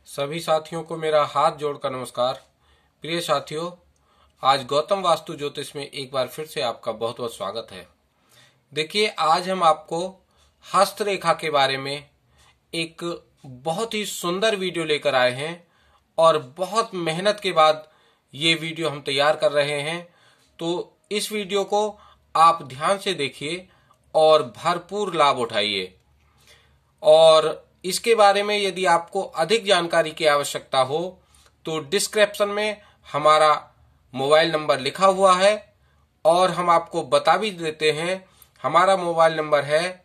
सभी साथियों को मेरा हाथ जोड़कर नमस्कार। प्रिय साथियों, आज गौतम वास्तु ज्योतिष में एक बार फिर से आपका बहुत बहुत स्वागत है। देखिए, आज हम आपको हस्तरेखा के बारे में एक बहुत ही सुंदर वीडियो लेकर आए हैं और बहुत मेहनत के बाद ये वीडियो हम तैयार कर रहे हैं। तो इस वीडियो को आप ध्यान से देखिए और भरपूर लाभ उठाइए। और इसके बारे में यदि आपको अधिक जानकारी की आवश्यकता हो तो डिस्क्रिप्शन में हमारा मोबाइल नंबर लिखा हुआ है और हम आपको बता भी देते हैं। हमारा मोबाइल नंबर है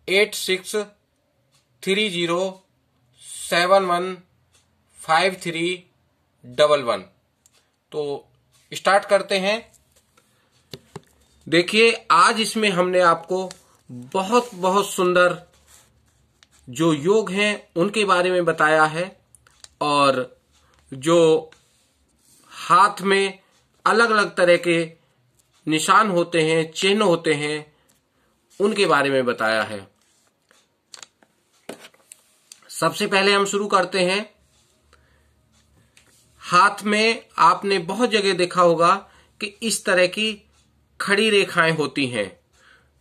8630715311। तो स्टार्ट करते हैं। देखिए, आज इसमें हमने आपको बहुत बहुत सुंदर जो योग हैं उनके बारे में बताया है और जो हाथ में अलग अलग तरह के निशान होते हैं, चिन्ह होते हैं, उनके बारे में बताया है। सबसे पहले हम शुरू करते हैं। हाथ में आपने बहुत जगह देखा होगा कि इस तरह की खड़ी रेखाएं होती हैं।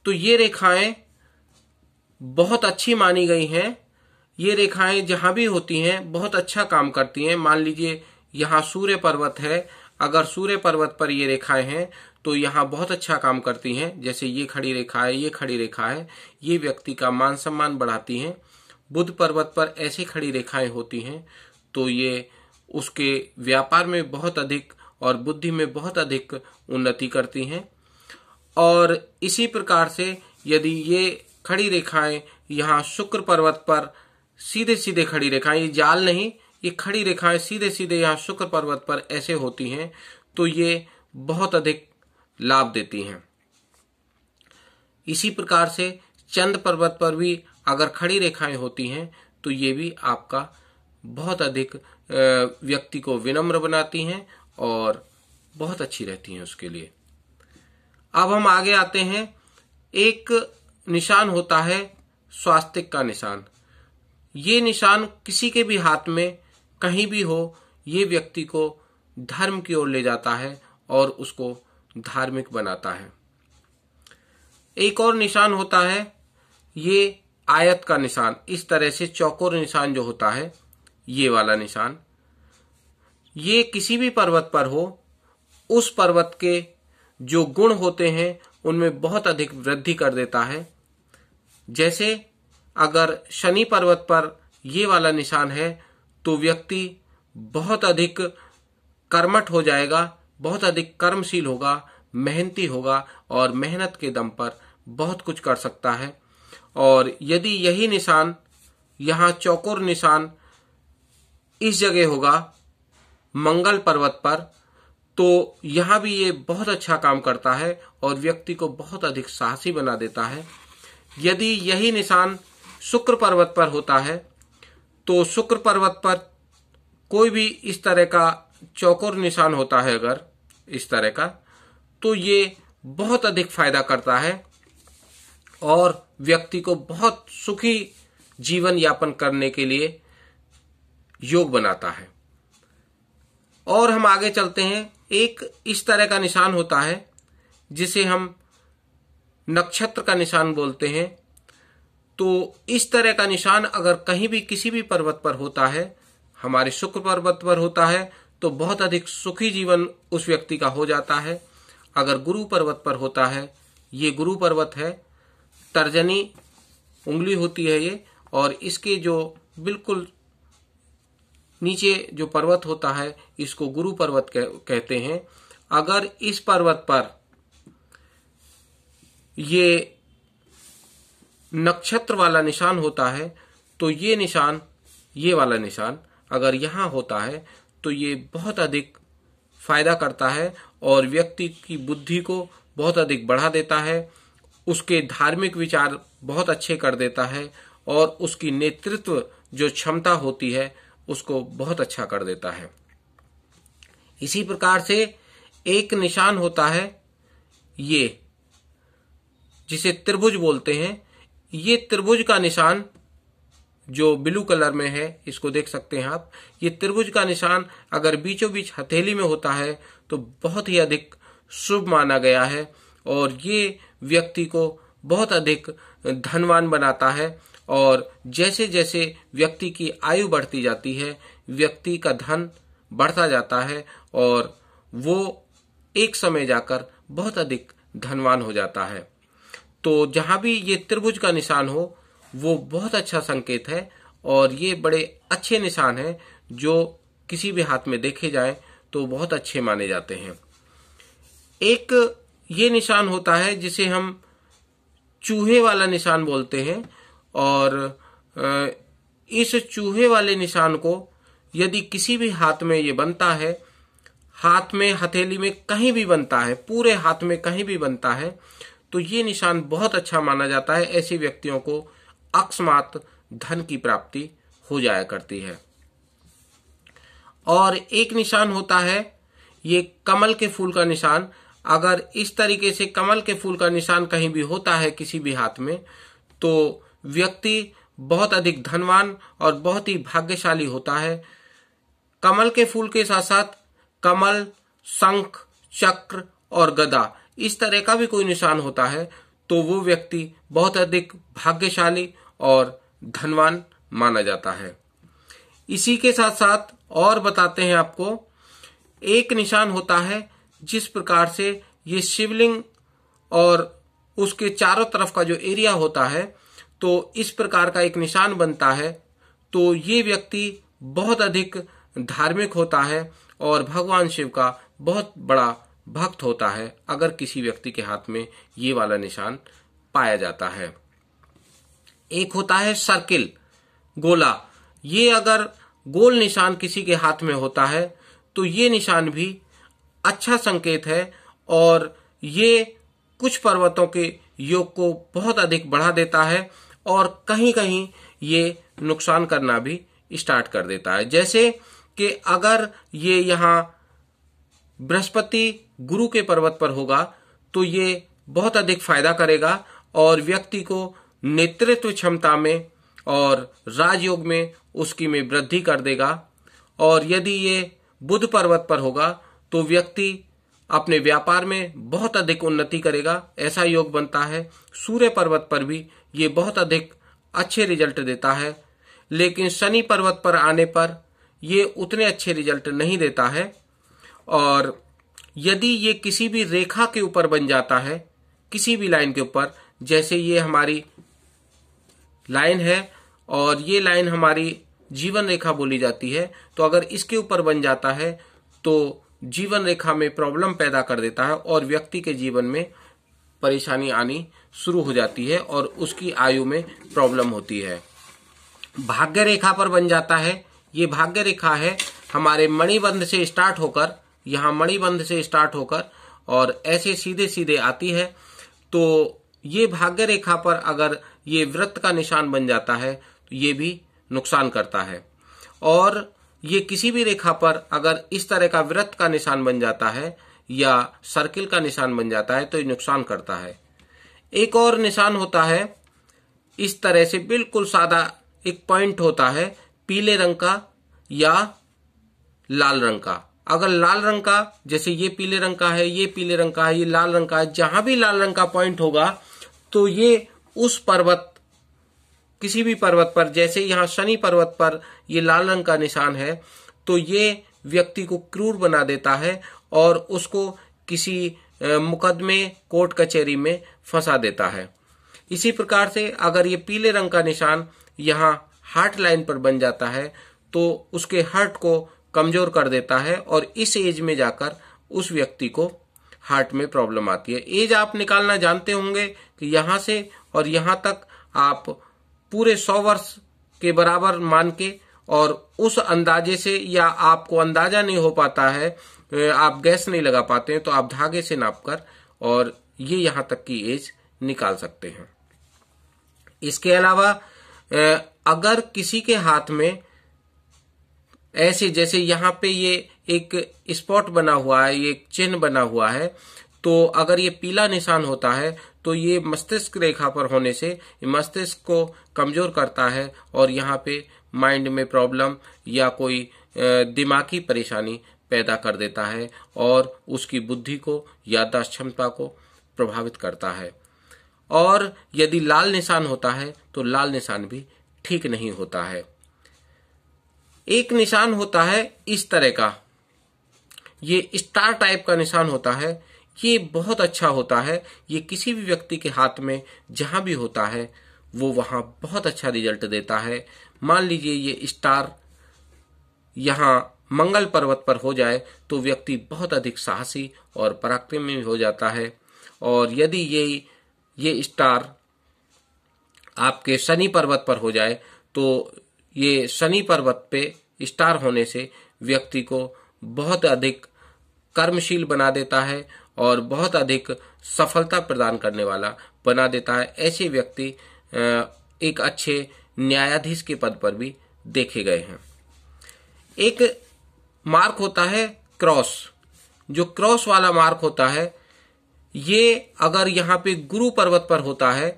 तो ये रेखाएं बहुत अच्छी मानी गई हैं। ये रेखाएं जहां भी होती हैं बहुत अच्छा काम करती हैं। मान लीजिए यहाँ सूर्य पर्वत है, अगर सूर्य पर्वत पर ये रेखाएं हैं तो यहाँ बहुत अच्छा काम करती हैं। जैसे ये खड़ी रेखा है, ये खड़ी रेखा है, ये व्यक्ति का मान सम्मान बढ़ाती हैं। बुध पर्वत पर ऐसी खड़ी रेखाएं होती हैं तो ये उसके व्यापार में बहुत अधिक और बुद्धि में बहुत अधिक उन्नति करती हैं। और इसी प्रकार से यदि ये खड़ी रेखाएं यहाँ शुक्र पर्वत पर सीधे सीधे खड़ी रेखाएं, ये जाल नहीं, ये खड़ी रेखाएं सीधे सीधे यहाँ शुक्र पर्वत पर ऐसे होती हैं तो ये बहुत अधिक लाभ देती हैं। इसी प्रकार से चंद्र पर्वत पर भी अगर खड़ी रेखाएं होती हैं तो ये भी आपका बहुत अधिक व्यक्ति को विनम्र बनाती हैं और बहुत अच्छी रहती हैं उसके लिए। अब हम आगे आते हैं। एक निशान होता है स्वास्तिक का निशान। ये निशान किसी के भी हाथ में कहीं भी हो, ये व्यक्ति को धर्म की ओर ले जाता है और उसको धार्मिक बनाता है। एक और निशान होता है ये आयत का निशान। इस तरह से चौकोर निशान जो होता है, ये वाला निशान, ये किसी भी पर्वत पर हो, उस पर्वत के जो गुण होते हैं उनमें बहुत अधिक वृद्धि कर देता है। जैसे अगर शनि पर्वत पर ये वाला निशान है तो व्यक्ति बहुत अधिक कर्मठ हो जाएगा, बहुत अधिक कर्मशील होगा, मेहनती होगा और मेहनत के दम पर बहुत कुछ कर सकता है। और यदि यही निशान यहाँ चौकोर निशान इस जगह होगा मंगल पर्वत पर तो यहां भी ये बहुत अच्छा काम करता है और व्यक्ति को बहुत अधिक साहसी बना देता है। यदि यही निशान शुक्र पर्वत पर होता है तो शुक्र पर्वत पर कोई भी इस तरह का चौकोर निशान होता है अगर इस तरह का, तो ये बहुत अधिक फायदा करता है और व्यक्ति को बहुत सुखी जीवन यापन करने के लिए योग बनाता है। और हम आगे चलते हैं। एक इस तरह का निशान होता है जिसे हम नक्षत्र का निशान बोलते हैं। तो इस तरह का निशान अगर कहीं भी किसी भी पर्वत पर होता है, हमारे शुक्र पर्वत पर होता है तो बहुत अधिक सुखी जीवन उस व्यक्ति का हो जाता है। अगर गुरु पर्वत पर होता है, ये गुरु पर्वत है, तर्जनी उंगली होती है ये, और इसके जो बिल्कुल नीचे जो पर्वत होता है इसको गुरु पर्वत कहते हैं। अगर इस पर्वत पर ये नक्षत्र वाला निशान होता है तो ये निशान, ये वाला निशान अगर यहाँ होता है तो ये बहुत अधिक फायदा करता है और व्यक्ति की बुद्धि को बहुत अधिक बढ़ा देता है, उसके धार्मिक विचार बहुत अच्छे कर देता है और उसकी नेतृत्व जो क्षमता होती है उसको बहुत अच्छा कर देता है। इसी प्रकार से एक निशान होता है ये जिसे त्रिभुज बोलते हैं। ये त्रिभुज का निशान जो ब्लू कलर में है, इसको देख सकते हैं आप। ये त्रिभुज का निशान अगर बीचों बीच हथेली में होता है तो बहुत ही अधिक शुभ माना गया है और ये व्यक्ति को बहुत अधिक धनवान बनाता है। और जैसे जैसे व्यक्ति की आयु बढ़ती जाती है, व्यक्ति का धन बढ़ता जाता है और वो एक समय जाकर बहुत अधिक धनवान हो जाता है। तो जहां भी ये त्रिभुज का निशान हो वो बहुत अच्छा संकेत है और ये बड़े अच्छे निशान हैं जो किसी भी हाथ में देखे जाएं तो बहुत अच्छे माने जाते हैं। एक ये निशान होता है जिसे हम चूहे वाला निशान बोलते हैं और इस चूहे वाले निशान को यदि किसी भी हाथ में ये बनता है, हाथ में, हथेली में, कहीं भी बनता है, पूरे हाथ में कहीं भी बनता है, तो ये निशान बहुत अच्छा माना जाता है। ऐसे व्यक्तियों को अकस्मात धन की प्राप्ति हो जाया करती है। और एक निशान होता है ये कमल के फूल का निशान। अगर इस तरीके से कमल के फूल का निशान कहीं भी होता है किसी भी हाथ में, तो व्यक्ति बहुत अधिक धनवान और बहुत ही भाग्यशाली होता है। कमल के फूल के साथ साथ कमल, शंख, चक्र और गदा, इस तरह का भी कोई निशान होता है तो वो व्यक्ति बहुत अधिक भाग्यशाली और धनवान माना जाता है। इसी के साथ साथ और बताते हैं आपको, एक निशान होता है जिस प्रकार से ये शिवलिंग और उसके चारों तरफ का जो एरिया होता है, तो इस प्रकार का एक निशान बनता है, तो ये व्यक्ति बहुत अधिक धार्मिक होता है और भगवान शिव का बहुत बड़ा भक्त होता है अगर किसी व्यक्ति के हाथ में ये वाला निशान पाया जाता है। एक होता है सर्किल, गोला। ये अगर गोल निशान किसी के हाथ में होता है तो ये निशान भी अच्छा संकेत है और ये कुछ पर्वतों के योग को बहुत अधिक बढ़ा देता है और कहीं कहीं ये नुकसान करना भी स्टार्ट कर देता है। जैसे कि अगर ये यहाँ बृहस्पति गुरु के पर्वत पर होगा तो ये बहुत अधिक फायदा करेगा और व्यक्ति को नेतृत्व क्षमता में और राजयोग में उसकी में वृद्धि कर देगा। और यदि ये बुध पर्वत पर होगा तो व्यक्ति अपने व्यापार में बहुत अधिक उन्नति करेगा, ऐसा योग बनता है। सूर्य पर्वत पर भी ये बहुत अधिक अच्छे रिजल्ट देता है, लेकिन शनि पर्वत पर आने पर ये उतने अच्छे रिजल्ट नहीं देता है। और यदि ये किसी भी रेखा के ऊपर बन जाता है, किसी भी लाइन के ऊपर, जैसे ये हमारी लाइन है और ये लाइन हमारी जीवन रेखा बोली जाती है, तो अगर इसके ऊपर बन जाता है तो जीवन रेखा में प्रॉब्लम पैदा कर देता है और व्यक्ति के जीवन में परेशानी आनी शुरू हो जाती है और उसकी आयु में प्रॉब्लम होती है। भाग्य रेखा पर बन जाता है, ये भाग्य रेखा है हमारे मणिबंध से स्टार्ट होकर, यहाँ मणिबंध से स्टार्ट होकर और ऐसे सीधे सीधे आती है। तो ये भाग्य रेखा पर अगर ये वृत्त का निशान बन जाता है तो ये भी नुकसान करता है। और ये किसी भी रेखा पर अगर इस तरह का वृत्त का निशान बन जाता है या सर्किल का निशान बन जाता है तो ये नुकसान करता है। एक और निशान होता है इस तरह से, बिल्कुल सादा एक पॉइंट होता है पीले रंग का या लाल रंग का। अगर लाल रंग का, जैसे ये पीले रंग का है, ये पीले रंग का है, ये लाल रंग का है, जहां भी लाल रंग का पॉइंट होगा तो ये उस पर्वत, किसी भी पर्वत पर, जैसे यहाँ शनि पर्वत पर ये लाल रंग का निशान है, तो ये व्यक्ति को क्रूर बना देता है और उसको किसी मुकदमे, कोर्ट कचहरी में फंसा देता है। इसी प्रकार से अगर ये पीले रंग का निशान यहाँ हार्ट लाइन पर बन जाता है तो उसके हार्ट को कमजोर कर देता है और इस एज में जाकर उस व्यक्ति को हार्ट में प्रॉब्लम आती है। एज आप निकालना जानते होंगे कि यहाँ से और यहाँ तक आप पूरे 100 वर्ष के बराबर मान के, और उस अंदाजे से, या आपको अंदाजा नहीं हो पाता है, आप गैस नहीं लगा पाते हैं, तो आप धागे से नापकर और ये यहाँ तक की एज निकाल सकते हैं। इसके अलावा अगर किसी के हाथ में ऐसे, जैसे यहाँ पे ये एक स्पॉट बना हुआ है, ये एक चिन्ह बना हुआ है, तो अगर ये पीला निशान होता है तो ये मस्तिष्क रेखा पर होने से मस्तिष्क को कमजोर करता है और यहाँ पे माइंड में प्रॉब्लम या कोई दिमागी परेशानी पैदा कर देता है और उसकी बुद्धि को, याददाश्त क्षमता को प्रभावित करता है। और यदि लाल निशान होता है तो लाल निशान भी ठीक नहीं होता है। एक निशान होता है इस तरह का, ये स्टार टाइप का निशान होता है। ये बहुत अच्छा होता है। ये किसी भी व्यक्ति के हाथ में जहां भी होता है वो वहां बहुत अच्छा रिजल्ट देता है। मान लीजिए ये स्टार यहाँ मंगल पर्वत पर हो जाए तो व्यक्ति बहुत अधिक साहसी और पराक्रमी हो जाता है। और यदि ये स्टार आपके शनि पर्वत पर हो जाए तो ये शनि पर्वत पे स्टार होने से व्यक्ति को बहुत अधिक कर्मशील बना देता है और बहुत अधिक सफलता प्रदान करने वाला बना देता है। ऐसे व्यक्ति एक अच्छे न्यायाधीश के पद पर भी देखे गए हैं। एक मार्क होता है क्रॉस। जो क्रॉस वाला मार्क होता है ये अगर यहाँ पे गुरु पर्वत पर होता है,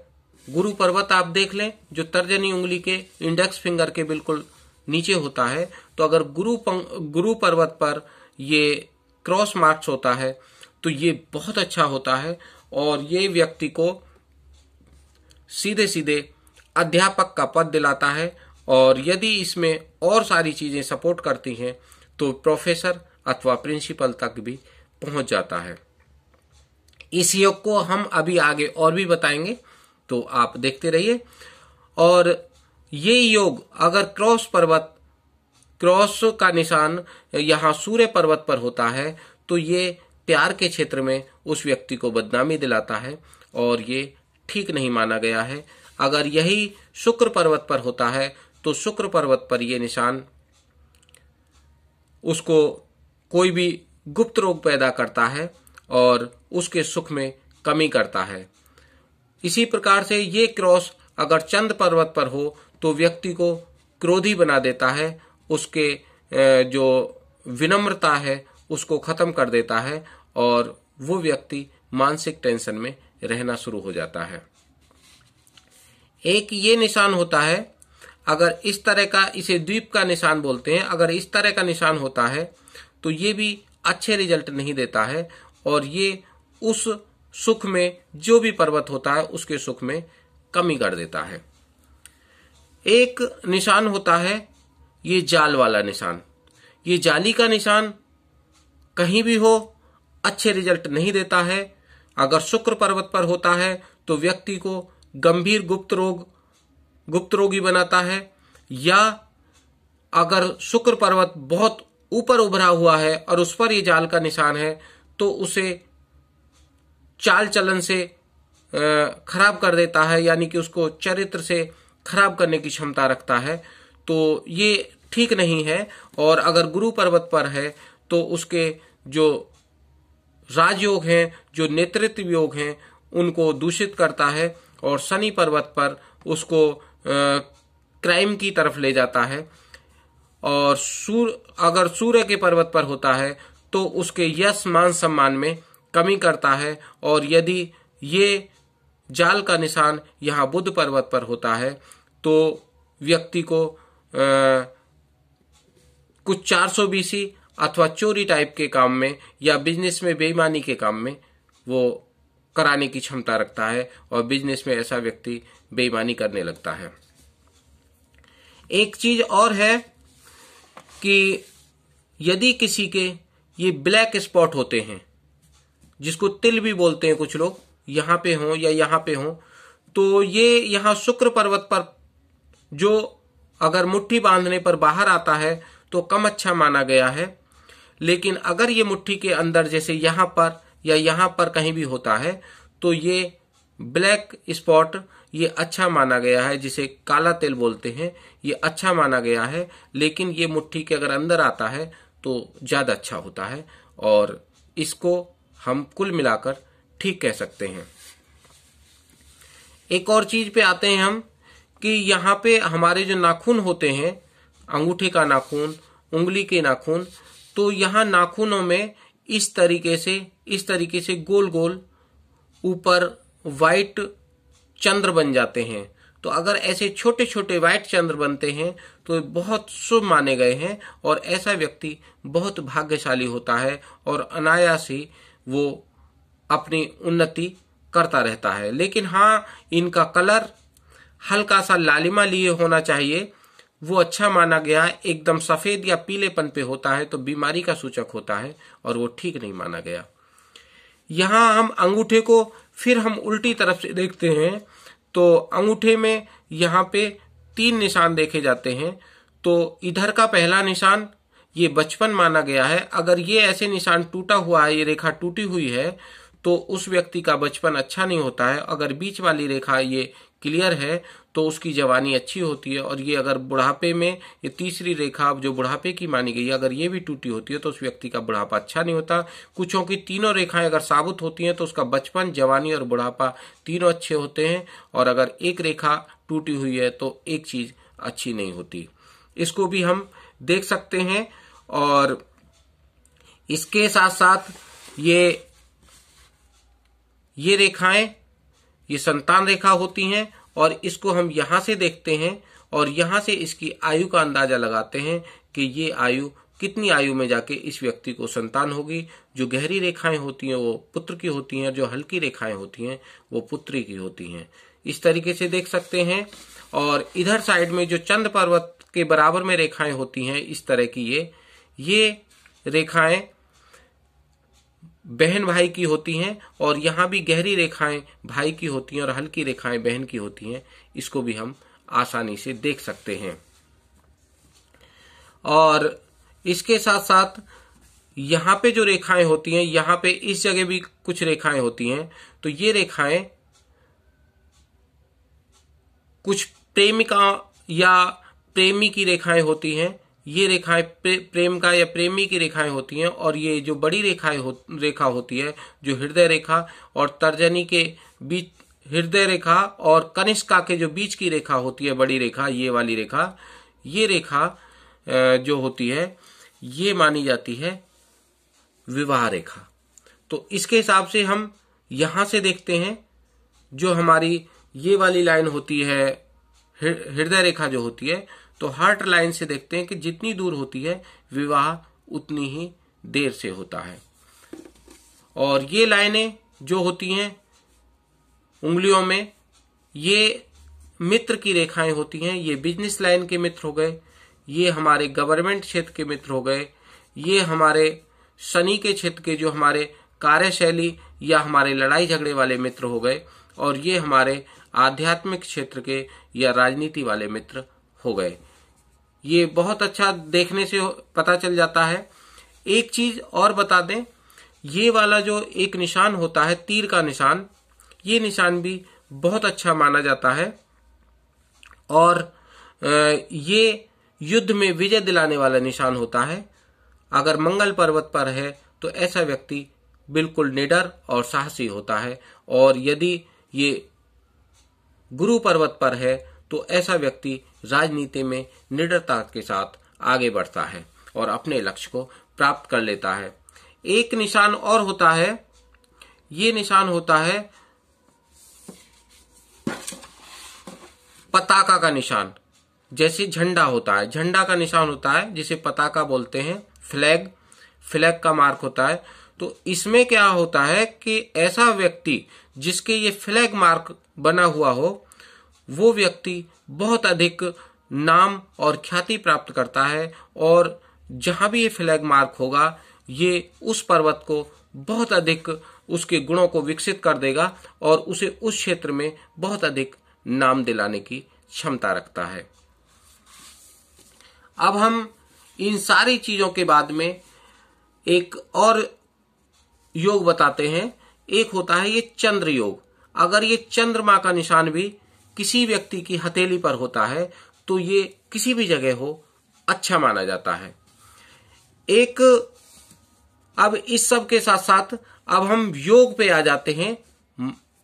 गुरु पर्वत आप देख लें जो तर्जनी उंगली के इंडेक्स फिंगर के बिल्कुल नीचे होता है, तो अगर गुरु पर्वत पर ये क्रॉस मार्क्स होता है तो ये बहुत अच्छा होता है और ये व्यक्ति को सीधे सीधे अध्यापक का पद दिलाता है। और यदि इसमें और सारी चीजें सपोर्ट करती हैं तो प्रोफेसर अथवा प्रिंसिपल तक भी पहुंच जाता है। इस योग को हम अभी आगे और भी बताएंगे, तो आप देखते रहिए। और ये योग अगर क्रॉस का निशान यहाँ सूर्य पर्वत पर होता है तो ये प्यार के क्षेत्र में उस व्यक्ति को बदनामी दिलाता है और ये ठीक नहीं माना गया है। अगर यही शुक्र पर्वत पर होता है तो शुक्र पर्वत पर ये निशान उसको कोई भी गुप्त रोग पैदा करता है और उसके सुख में कमी करता है। इसी प्रकार से ये क्रॉस अगर चंद्र पर्वत पर हो तो व्यक्ति को क्रोधी बना देता है, उसके जो विनम्रता है उसको खत्म कर देता है और वो व्यक्ति मानसिक टेंशन में रहना शुरू हो जाता है। एक ये निशान होता है, अगर इस तरह का, इसे द्वीप का निशान बोलते हैं, अगर इस तरह का निशान होता है तो ये भी अच्छे रिजल्ट नहीं देता है और ये उस सुख में, जो भी पर्वत होता है उसके सुख में कमी कर देता है। एक निशान होता है ये जाल वाला निशान। ये जाली का निशान कहीं भी हो अच्छे रिजल्ट नहीं देता है। अगर शुक्र पर्वत पर होता है तो व्यक्ति को गंभीर गुप्त रोगी बनाता है, या अगर शुक्र पर्वत बहुत ऊपर उभरा हुआ है और उस पर ये जाल का निशान है तो उसे चाल चलन से खराब कर देता है, यानी कि उसको चरित्र से खराब करने की क्षमता रखता है, तो ये ठीक नहीं है। और अगर गुरु पर्वत पर है तो उसके जो राजयोग हैं, जो नेतृत्व योग हैं, उनको दूषित करता है और शनि पर्वत पर उसको क्राइम की तरफ ले जाता है। और अगर सूर्य के पर्वत पर होता है तो उसके यश मान सम्मान में कमी करता है। और यदि ये जाल का निशान यहाँ बुध पर्वत पर होता है तो व्यक्ति को कुछ 420 अथवा चोरी टाइप के काम में या बिजनेस में बेईमानी के काम में वो कराने की क्षमता रखता है और बिजनेस में ऐसा व्यक्ति बेईमानी करने लगता है। एक चीज और है कि यदि किसी के ये ब्लैक स्पॉट होते हैं, जिसको तिल भी बोलते हैं कुछ लोग, यहाँ पे हों या यहाँ पे हों, तो ये यहाँ शुक्र पर्वत पर जो अगर मुट्ठी बांधने पर बाहर आता है तो कम अच्छा माना गया है। लेकिन अगर ये मुट्ठी के अंदर जैसे यहाँ पर या यहाँ पर कहीं भी होता है तो ये ब्लैक स्पॉट ये अच्छा माना गया है, जिसे काला तिल बोलते हैं, ये अच्छा माना गया है। लेकिन ये मुट्ठी के अगर अंदर आता है तो ज्यादा अच्छा होता है और इसको हम कुल मिलाकर ठीक कह सकते हैं। एक और चीज पे आते हैं हम कि यहाँ पे हमारे जो नाखून होते हैं, अंगूठे का नाखून, उंगली के नाखून, तो यहाँ नाखूनों में इस तरीके से गोल गोल ऊपर व्हाइट चंद्र बन जाते हैं। तो अगर ऐसे छोटे छोटे व्हाइट चंद्र बनते हैं तो बहुत शुभ माने गए हैं और ऐसा व्यक्ति बहुत भाग्यशाली होता है और अनायास ही वो अपनी उन्नति करता रहता है। लेकिन हाँ, इनका कलर हल्का सा लालिमा लिए होना चाहिए, वो अच्छा माना गया है। एकदम सफेद या पीलेपन पे होता है तो बीमारी का सूचक होता है और वो ठीक नहीं माना गया। यहाँ हम अंगूठे को फिर हम उल्टी तरफ से देखते हैं तो अंगूठे में यहाँ पे 3 निशान देखे जाते हैं। तो इधर का पहला निशान ये बचपन माना गया है। अगर ये ऐसे निशान टूटा हुआ है, ये रेखा टूटी हुई है, तो उस व्यक्ति का बचपन अच्छा नहीं होता है। अगर बीच वाली रेखा ये क्लियर है तो उसकी जवानी अच्छी होती है। और ये अगर बुढ़ापे में, ये तीसरी रेखा जो बुढ़ापे की मानी गई है, अगर ये भी टूटी होती है तो उस व्यक्ति का बुढ़ापा अच्छा नहीं होता। कुछों की तीनों रेखाएं अगर साबुत होती हैं तो उसका बचपन, जवानी और बुढ़ापा तीनों अच्छे होते हैं। और अगर एक रेखा टूटी हुई है तो एक चीज अच्छी नहीं होती। इसको भी हम देख सकते हैं। और इसके साथ साथ ये रेखाएं, ये संतान रेखा होती हैं और इसको हम यहां से देखते हैं और यहां से इसकी आयु का अंदाजा लगाते हैं कि ये आयु कितनी आयु में जाके इस व्यक्ति को संतान होगी। जो गहरी रेखाएं होती हैं वो पुत्र की होती हैं, जो हल्की रेखाएं होती हैं वो पुत्री की होती हैं। इस तरीके से देख सकते हैं। और इधर साइड में जो चंद्र पर्वत के बराबर में रेखाएं होती हैं, इस तरह की ये रेखाएं बहन भाई की होती हैं और यहाँ भी गहरी रेखाएं भाई की होती हैं और हल्की रेखाएं बहन की होती हैं। इसको भी हम आसानी से देख सकते हैं। और इसके साथ साथ यहाँ पे जो रेखाएं होती हैं, यहाँ पे इस जगह भी कुछ रेखाएं होती हैं। तो ये रेखाएं कुछ प्रेमिका या प्रेमी की रेखाएं होती हैं। ये रेखाएं प्रेम का या प्रेमी की रेखाएं होती हैं। और ये जो बड़ी रेखा होती है, जो हृदय रेखा और तर्जनी के बीच, हृदय रेखा और कनिष्का के जो बीच की रेखा होती है, बड़ी रेखा, ये वाली रेखा, ये रेखा जो होती है ये मानी जाती है विवाह रेखा। तो इसके हिसाब से हम यहां से देखते हैं, जो हमारी ये वाली लाइन होती है हृदय रेखा जो होती है, तो हार्ट लाइन से देखते हैं कि जितनी दूर होती है विवाह उतनी ही देर से होता है। और ये लाइनें जो होती हैं उंगलियों में, ये मित्र की रेखाएं होती हैं। ये बिजनेस लाइन के मित्र हो गए, ये हमारे गवर्नमेंट क्षेत्र के मित्र हो गए, ये हमारे शनि के क्षेत्र के जो हमारे कार्यशैली या हमारे लड़ाई झगड़े वाले मित्र हो गए, और ये हमारे आध्यात्मिक क्षेत्र के या राजनीति वाले मित्र हो गए। ये बहुत अच्छा देखने से पता चल जाता है। एक चीज और बता दें, ये वाला जो एक निशान होता है तीर का निशान, ये निशान भी बहुत अच्छा माना जाता है और ये युद्ध में विजय दिलाने वाला निशान होता है। अगर मंगल पर्वत पर है तो ऐसा व्यक्ति बिल्कुल निडर और साहसी होता है, और यदि ये गुरु पर्वत पर है तो ऐसा व्यक्ति राजनीति में निडरता के साथ आगे बढ़ता है और अपने लक्ष्य को प्राप्त कर लेता है। एक निशान और होता है, ये निशान होता है पताका का निशान। जैसे झंडा होता है, झंडा का निशान होता है जिसे पताका बोलते हैं, फ्लैग का मार्क होता है। तो इसमें क्या होता है कि ऐसा व्यक्ति जिसके ये फ्लैग मार्क बना हुआ हो, वो व्यक्ति बहुत अधिक नाम और ख्याति प्राप्त करता है, और जहां भी ये फ्लैग मार्क होगा ये उस पर्वत को बहुत अधिक उसके गुणों को विकसित कर देगा और उसे उस क्षेत्र में बहुत अधिक नाम दिलाने की क्षमता रखता है। अब हम इन सारी चीजों के बाद में एक और योग बताते हैं। एक होता है ये चंद्र योग। अगर ये चंद्रमा का निशान भी किसी व्यक्ति की हथेली पर होता है तो ये किसी भी जगह हो अच्छा माना जाता है। एक अब इस सब के साथ साथ अब हम योग पे आ जाते हैं।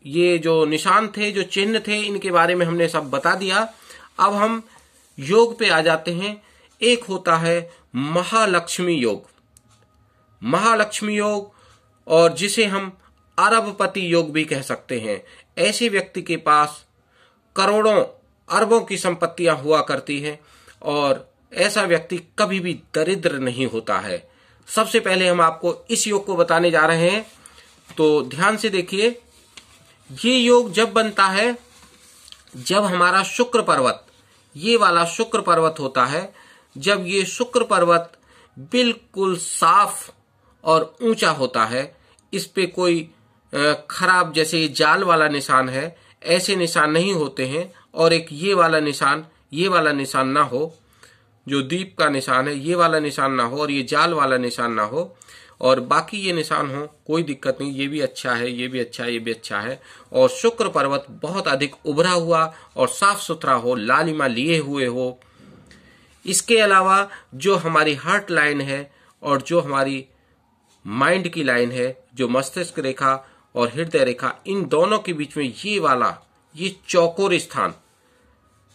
ये जो निशान थे, जो चिन्ह थे, इनके बारे में हमने सब बता दिया। अब हम योग पे आ जाते हैं। एक होता है महालक्ष्मी योग। महालक्ष्मी योग और जिसे हम अरबपति योग भी कह सकते हैं। ऐसे व्यक्ति के पास करोड़ों अरबों की संपत्तियां हुआ करती हैं और ऐसा व्यक्ति कभी भी दरिद्र नहीं होता है। सबसे पहले हम आपको इस योग को बताने जा रहे हैं, तो ध्यान से देखिए। ये योग जब बनता है जब हमारा शुक्र पर्वत, ये वाला शुक्र पर्वत होता है, जब ये शुक्र पर्वत बिल्कुल साफ और ऊंचा होता है, इस पे कोई खराब जैसे जाल वाला निशान है ऐसे निशान नहीं होते हैं, और एक ये वाला निशान ना हो, जो दीप का निशान है ये वाला निशान ना हो, और ये जाल वाला निशान ना हो, और बाकी ये निशान हो, कोई दिक्कत नहीं, ये भी अच्छा है, ये भी अच्छा है, ये भी अच्छा है। और शुक्र पर्वत बहुत अधिक उभरा हुआ और साफ सुथरा हो, लालिमा लिए हुए हो। इसके अलावा जो हमारी हार्ट लाइन है और जो हमारी माइंड की लाइन है, जो मस्तिष्क रेखा और हृदय रेखा, इन दोनों के बीच में ये चौकोर स्थान,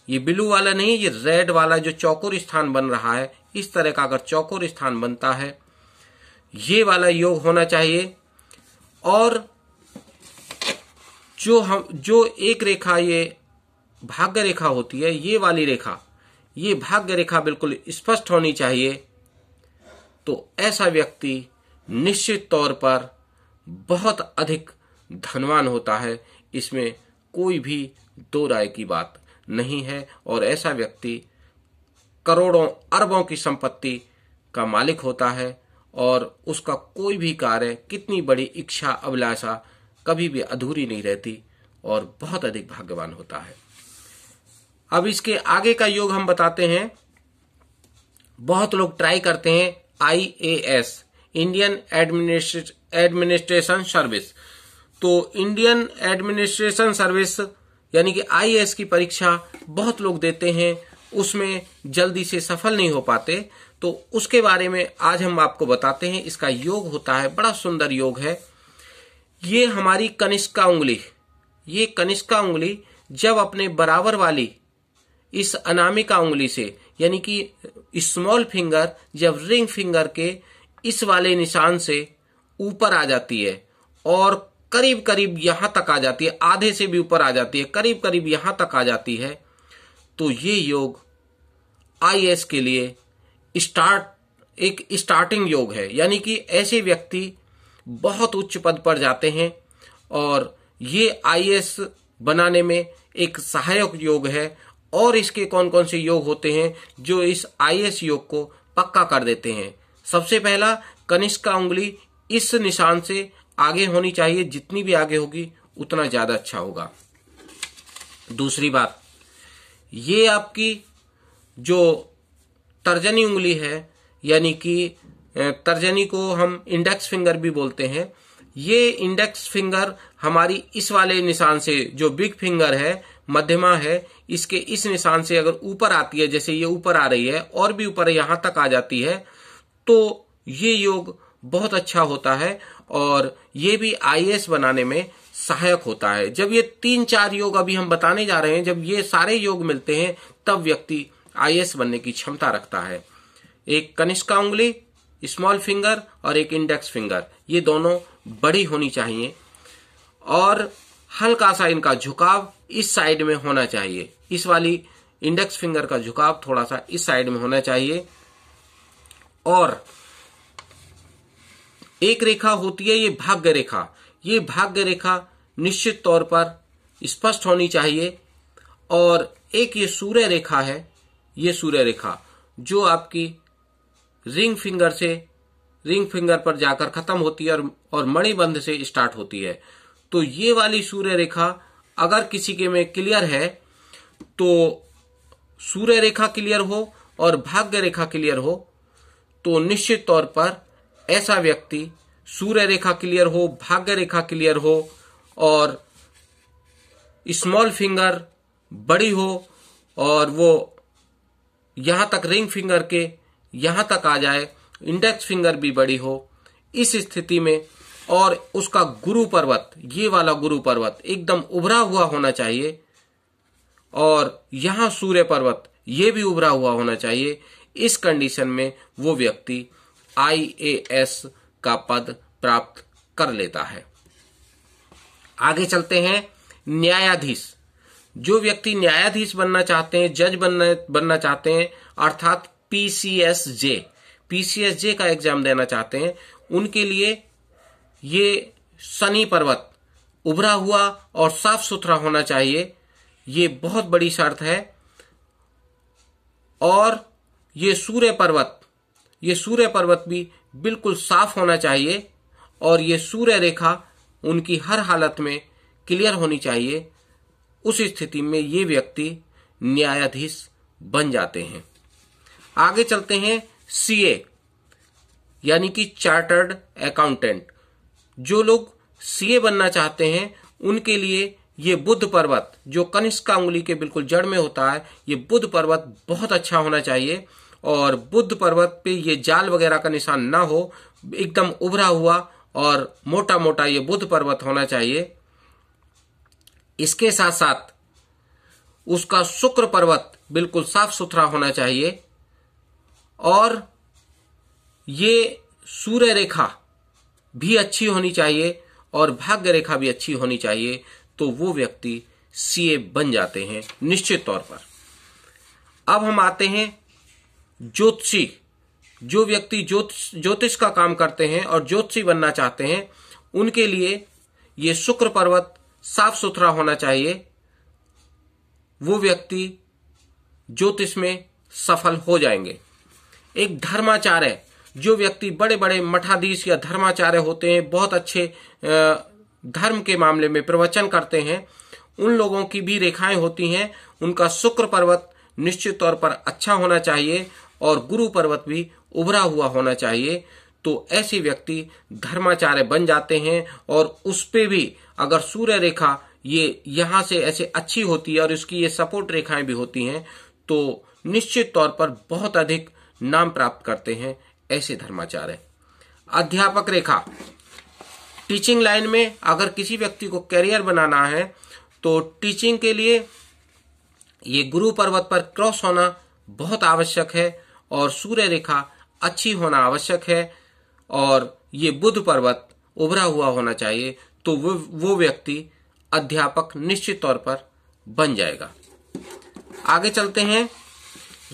ये ब्लू वाला नहीं, ये रेड वाला जो चौकोर स्थान बन रहा है, इस तरह का अगर चौकोर स्थान बनता है, ये वाला योग होना चाहिए। और जो एक रेखा ये भाग्य रेखा होती है, ये वाली रेखा, ये भाग्य रेखा बिल्कुल स्पष्ट होनी चाहिए। तो ऐसा व्यक्ति निश्चित तौर पर बहुत अधिक धनवान होता है, इसमें कोई भी दो राय की बात नहीं है। और ऐसा व्यक्ति करोड़ों अरबों की संपत्ति का मालिक होता है और उसका कोई भी कार्य, कितनी बड़ी इच्छा अभिलाषा कभी भी अधूरी नहीं रहती और बहुत अधिक भाग्यवान होता है। अब इसके आगे का योग हम बताते हैं। बहुत लोग ट्राई करते हैं IAS, इंडियन एडमिनिस्ट्रेशन सर्विस। तो इंडियन एडमिनिस्ट्रेशन सर्विस यानी कि IAS की परीक्षा बहुत लोग देते हैं, उसमें जल्दी से सफल नहीं हो पाते। तो उसके बारे में आज हम आपको बताते हैं। इसका योग होता है, बड़ा सुंदर योग है। ये हमारी कनिष्का उंगली, ये कनिष्का उंगली जब अपने बराबर वाली इस अनामिका उंगली से, यानी कि स्मॉल फिंगर जब रिंग फिंगर के इस वाले निशान से ऊपर आ जाती है और करीब करीब यहां तक आ जाती है, आधे से भी ऊपर आ जाती है, करीब करीब यहां तक आ जाती है, तो ये योग IAS के लिए एक स्टार्टिंग योग है। यानी कि ऐसे व्यक्ति बहुत उच्च पद पर जाते हैं और ये IAS बनाने में एक सहायक योग है। और इसके कौन कौन से योग होते हैं जो इस IAS योग को पक्का कर देते हैं? सबसे पहला, कनिष्का उंगली इस निशान से आगे होनी चाहिए, जितनी भी आगे होगी उतना ज्यादा अच्छा होगा। दूसरी बात, ये आपकी जो तर्जनी उंगली है, यानी कि तर्जनी को हम इंडेक्स फिंगर भी बोलते हैं, ये इंडेक्स फिंगर हमारी इस वाले निशान से, जो बिग फिंगर है, मध्यमा है, इसके इस निशान से अगर ऊपर आती है, जैसे ये ऊपर आ रही है और भी ऊपर यहां तक आ जाती है, तो ये योग बहुत अच्छा होता है और ये भी IAS बनाने में सहायक होता है। जब ये 3-4 योग अभी हम बताने जा रहे हैं, जब ये सारे योग मिलते हैं तब व्यक्ति IAS बनने की क्षमता रखता है। एक कनिष्का उंगली, स्मॉल फिंगर और एक इंडेक्स फिंगर, ये दोनों बड़ी होनी चाहिए और हल्का सा इनका झुकाव इस साइड में होना चाहिए। इस वाली इंडेक्स फिंगर का झुकाव थोड़ा सा इस साइड में होना चाहिए। और एक रेखा होती है ये भाग्य रेखा, ये भाग्य रेखा निश्चित तौर पर स्पष्ट होनी चाहिए। और एक ये सूर्य रेखा है, ये सूर्य रेखा जो आपकी रिंग फिंगर पर जाकर खत्म होती है और मणिबंध से स्टार्ट होती है। तो ये वाली सूर्य रेखा अगर किसी के में क्लियर है, तो सूर्य रेखा क्लियर हो और भाग्य रेखा क्लियर हो, तो निश्चित तौर पर ऐसा व्यक्ति, सूर्य रेखा क्लियर हो, भाग्य रेखा क्लियर हो और स्मॉल फिंगर बड़ी हो और वो यहां तक रिंग फिंगर के यहां तक आ जाए, इंडेक्स फिंगर भी बड़ी हो, इस स्थिति में, और उसका गुरु पर्वत, ये वाला गुरु पर्वत एकदम उभरा हुआ होना चाहिए और यहां सूर्य पर्वत ये भी उभरा हुआ होना चाहिए। इस कंडीशन में वो व्यक्ति IAS का पद प्राप्त कर लेता है। आगे चलते हैं, न्यायाधीश। जो व्यक्ति न्यायाधीश बनना चाहते हैं, जज बनना चाहते हैं, अर्थात पीसीएसजे का एग्जाम देना चाहते हैं, उनके लिए ये शनि पर्वत उभरा हुआ और साफ सुथरा होना चाहिए। ये बहुत बड़ी शर्त है। और ये सूर्य पर्वत भी बिल्कुल साफ होना चाहिए और ये सूर्य रेखा उनकी हर हालत में क्लियर होनी चाहिए। उस स्थिति में ये व्यक्ति न्यायाधीश बन जाते हैं। आगे चलते हैं, सीए यानी कि चार्टर्ड अकाउंटेंट। जो लोग सीए बनना चाहते हैं उनके लिए ये बुध पर्वत, जो कनिष्का अंगुली के बिल्कुल जड़ में होता है, ये बुध पर्वत बहुत अच्छा होना चाहिए। और बुध पर्वत पे ये जाल वगैरह का निशान ना हो, एकदम उभरा हुआ और मोटा मोटा ये बुध पर्वत होना चाहिए। इसके साथ साथ उसका शुक्र पर्वत बिल्कुल साफ सुथरा होना चाहिए और ये सूर्य रेखा भी अच्छी होनी चाहिए और भाग्य रेखा भी अच्छी होनी चाहिए। तो वो व्यक्ति सीए बन जाते हैं निश्चित तौर पर। अब हम आते हैं ज्योतिषी। जो व्यक्ति ज्योतिष का काम करते हैं और ज्योतिषी बनना चाहते हैं, उनके लिए ये शुक्र पर्वत साफ सुथरा होना चाहिए। वो व्यक्ति ज्योतिष में सफल हो जाएंगे। एक धर्माचार्य, जो व्यक्ति बड़े बड़े मठाधीश या धर्माचार्य होते हैं, बहुत अच्छे धर्म के मामले में प्रवचन करते हैं, उन लोगों की भी रेखाएं होती हैं। उनका शुक्र पर्वत निश्चित तौर पर अच्छा होना चाहिए और गुरु पर्वत भी उभरा हुआ होना चाहिए। तो ऐसे व्यक्ति धर्माचार्य बन जाते हैं। और उस पे भी अगर सूर्य रेखा ये यहां से ऐसे अच्छी होती है और इसकी ये सपोर्ट रेखाएं भी होती हैं, तो निश्चित तौर पर बहुत अधिक नाम प्राप्त करते हैं ऐसे धर्माचार्य। अध्यापक रेखा, टीचिंग लाइन में अगर किसी व्यक्ति को करियर बनाना है तो टीचिंग के लिए ये गुरु पर्वत पर क्रॉस होना बहुत आवश्यक है और सूर्य रेखा अच्छी होना आवश्यक है और ये बुध पर्वत उभरा हुआ होना चाहिए। तो वो व्यक्ति अध्यापक निश्चित तौर पर बन जाएगा। आगे चलते हैं,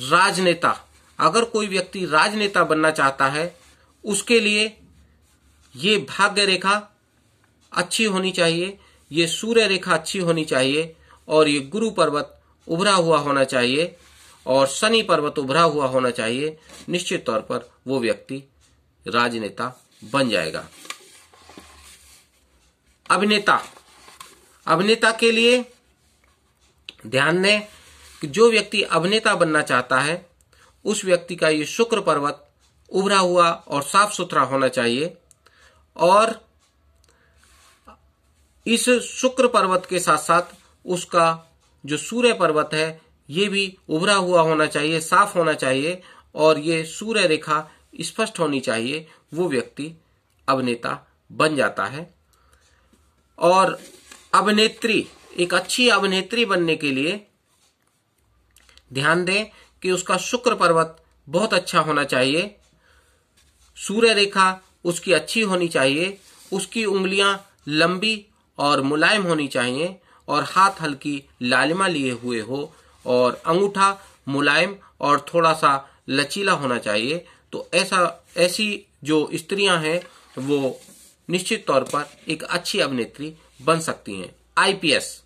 राजनेता। अगर कोई व्यक्ति राजनेता बनना चाहता है, उसके लिए ये भाग्य रेखा अच्छी होनी चाहिए, ये सूर्य रेखा अच्छी होनी चाहिए और ये गुरु पर्वत उभरा हुआ होना चाहिए और शनि पर्वत उभरा हुआ होना चाहिए। निश्चित तौर पर वो व्यक्ति राजनेता बन जाएगा। अभिनेता के लिए ध्यान दें कि जो व्यक्ति अभिनेता बनना चाहता है, उस व्यक्ति का ये शुक्र पर्वत उभरा हुआ और साफ सुथरा होना चाहिए और इस शुक्र पर्वत के साथ साथ उसका जो सूर्य पर्वत है, ये भी उभरा हुआ होना चाहिए, साफ होना चाहिए और ये सूर्य रेखा स्पष्ट होनी चाहिए। वो व्यक्ति अभिनेता बन जाता है। और अभिनेत्री, एक अच्छी अभिनेत्री बनने के लिए ध्यान दें कि उसका शुक्र पर्वत बहुत अच्छा होना चाहिए, सूर्य रेखा उसकी अच्छी होनी चाहिए, उसकी उंगलियां लंबी और मुलायम होनी चाहिए और हाथ हल्की लालिमा लिए हुए हो और अंगूठा मुलायम और थोड़ा सा लचीला होना चाहिए। तो ऐसी जो स्त्रियां हैं वो निश्चित तौर पर एक अच्छी अभिनेत्री बन सकती हैं। आईपीएस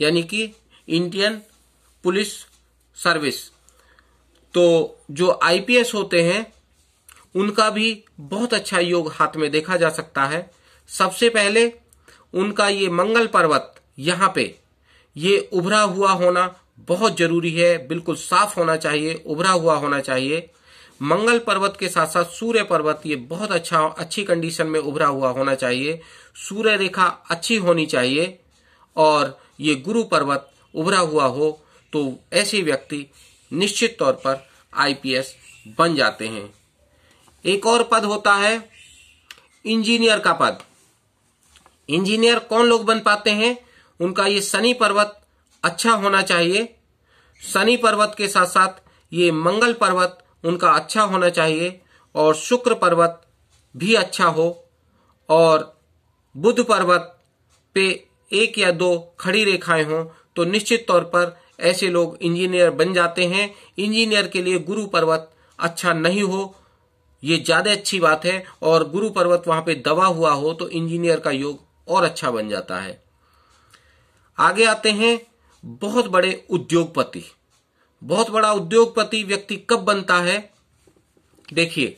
यानी कि इंडियन पुलिस सर्विस, तो जो आईपीएस होते हैं उनका भी बहुत अच्छा योग हाथ में देखा जा सकता है। सबसे पहले उनका ये मंगल पर्वत यहाँ पे ये उभरा हुआ होना बहुत जरूरी है, बिल्कुल साफ होना चाहिए, उभरा हुआ होना चाहिए। मंगल पर्वत के साथ साथ सूर्य पर्वत ये बहुत अच्छी कंडीशन में उभरा हुआ होना चाहिए, सूर्य रेखा अच्छी होनी चाहिए और ये गुरु पर्वत उभरा हुआ हो। तो ऐसे व्यक्ति निश्चित तौर पर आईपीएस बन जाते हैं। एक और पद होता है इंजीनियर का पद। इंजीनियर कौन लोग बन पाते हैं? उनका ये शनि पर्वत अच्छा होना चाहिए, शनि पर्वत के साथ साथ ये मंगल पर्वत उनका अच्छा होना चाहिए और शुक्र पर्वत भी अच्छा हो और बुध पर्वत पे 1 या 2 खड़ी रेखाएं हों तो निश्चित तौर पर ऐसे लोग इंजीनियर बन जाते हैं। इंजीनियर के लिए गुरु पर्वत अच्छा नहीं हो, ये ज्यादा अच्छी बात है, और गुरु पर्वत वहां पे दबा हुआ हो तो इंजीनियर का योग और अच्छा बन जाता है। आगे आते हैं बहुत बड़े उद्योगपति। बहुत बड़ा उद्योगपति व्यक्ति कब बनता है? देखिए,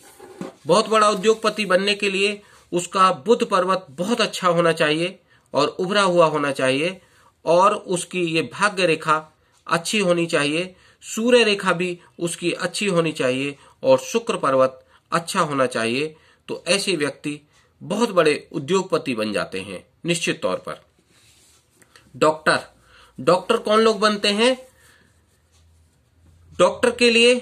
बहुत बड़ा उद्योगपति बनने के लिए उसका बुध पर्वत बहुत अच्छा होना चाहिए और उभरा हुआ होना चाहिए, और उसकी ये भाग्य रेखा अच्छी होनी चाहिए, सूर्य रेखा भी उसकी अच्छी होनी चाहिए, और शुक्र पर्वत अच्छा होना चाहिए। तो ऐसे व्यक्ति बहुत बड़े उद्योगपति बन जाते हैं निश्चित तौर पर। डॉक्टर कौन लोग बनते हैं? डॉक्टर के लिए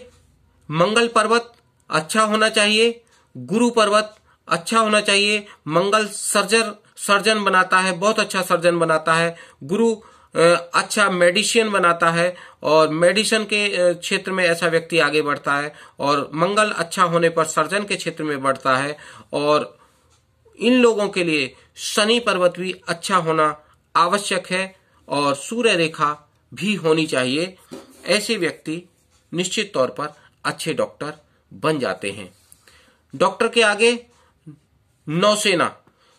मंगल पर्वत अच्छा होना चाहिए, गुरु पर्वत अच्छा होना चाहिए। मंगल सर्जन बनाता है, बहुत अच्छा सर्जन बनाता है। गुरु अच्छा मेडिसिन बनाता है, और मेडिसिन के क्षेत्र में ऐसा व्यक्ति आगे बढ़ता है, और मंगल अच्छा होने पर सर्जन के क्षेत्र में बढ़ता है। और इन लोगों के लिए शनि पर्वत भी अच्छा होना आवश्यक है, और सूर्य रेखा भी होनी चाहिए। ऐसे व्यक्ति निश्चित तौर पर अच्छे डॉक्टर बन जाते हैं। डॉक्टर के आगे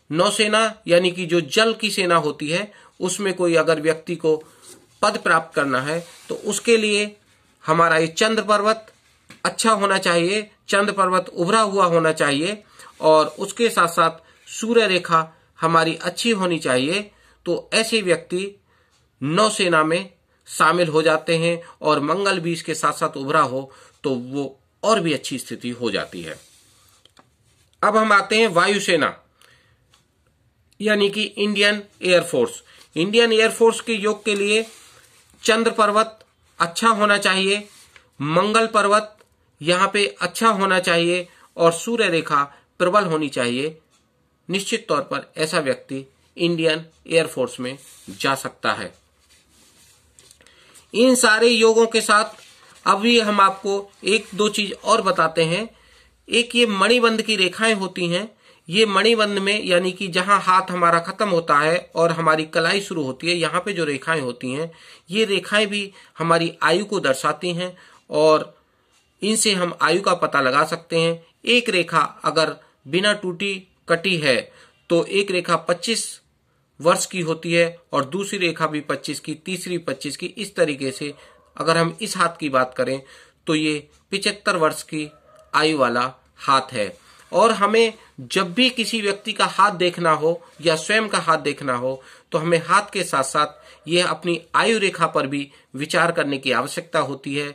नौसेना यानी कि जो जल की सेना होती है, उसमें कोई अगर व्यक्ति को पद प्राप्त करना है तो उसके लिए हमारा ये चंद्र पर्वत अच्छा होना चाहिए, चंद्र पर्वत उभरा हुआ होना चाहिए, और उसके साथ साथ सूर्य रेखा हमारी अच्छी होनी चाहिए। तो ऐसे व्यक्ति नौसेना में शामिल हो जाते हैं, और मंगल भी इसके साथ साथ उभरा हो तो वो और भी अच्छी स्थिति हो जाती है। अब हम आते हैं वायुसेना यानी कि इंडियन एयरफोर्स। इंडियन एयरफोर्स के योग के लिए चंद्र पर्वत अच्छा होना चाहिए, मंगल पर्वत यहाँ पे अच्छा होना चाहिए, और सूर्य रेखा प्रबल होनी चाहिए। निश्चित तौर पर ऐसा व्यक्ति इंडियन एयरफोर्स में जा सकता है। इन सारे योगों के साथ अभी हम आपको 1-2 चीज और बताते हैं। एक ये मणिबंध की रेखाएं होती हैं। ये मणिबंध में यानी कि जहां हाथ हमारा खत्म होता है और हमारी कलाई शुरू होती है, यहाँ पे जो रेखाएं होती हैं, ये रेखाएं भी हमारी आयु को दर्शाती हैं, और इनसे हम आयु का पता लगा सकते हैं। एक रेखा अगर बिना टूटी कटी है तो एक रेखा 25 वर्ष की होती है, और दूसरी रेखा भी 25 की, तीसरी 25 की। इस तरीके से अगर हम इस हाथ की बात करें तो ये 75 वर्ष की आयु वाला हाथ है। और हमें जब भी किसी व्यक्ति का हाथ देखना हो या स्वयं का हाथ देखना हो तो हमें हाथ के साथ साथ ये अपनी आयु रेखा पर भी विचार करने की आवश्यकता होती है।